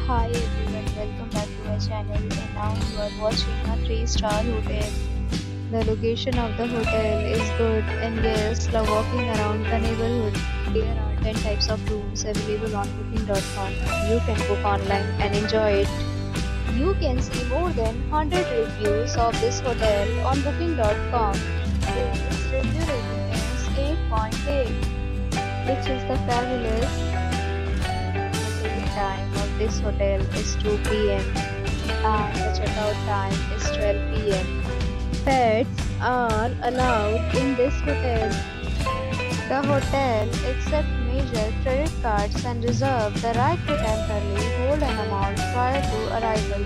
Hi everyone, welcome back to our channel and now you are watching a 3-star hotel. The location of the hotel is good and guests love walking around the neighborhood. There are 10 types of rooms available on booking.com. You can book online and enjoy it. You can see more than 100 reviews of this hotel on booking.com. Its review rating is 8.8, which is the fabulous. Time of this hotel is 2 p.m. and the checkout time is 12 p.m. Pets are allowed in this hotel. The hotel accepts major credit cards and reserves the right to temporarily hold an amount prior to arrival.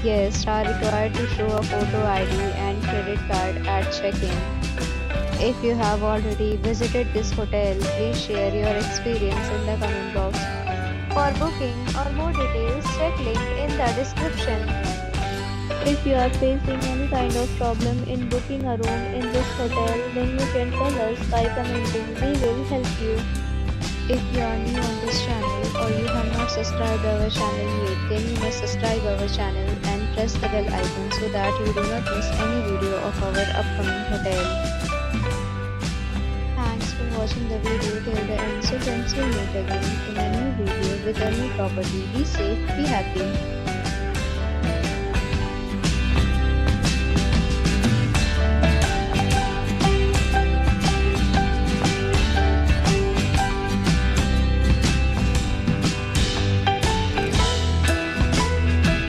Guests are required to show a photo ID and credit card at check-in. If you have already visited this hotel, please share your experience in the comment box. For booking or more details, check link in the description. If you are facing any kind of problem in booking a room in this hotel, then you can tell us by commenting. We will help you. If you are new on this channel or you have not subscribed our channel yet, then you must subscribe our channel and press the bell icon so that you do not miss any video of our upcoming hotel. Thanks for watching the video till the end. So friends, will meet again in a new video with a new property. Be safe, be happy.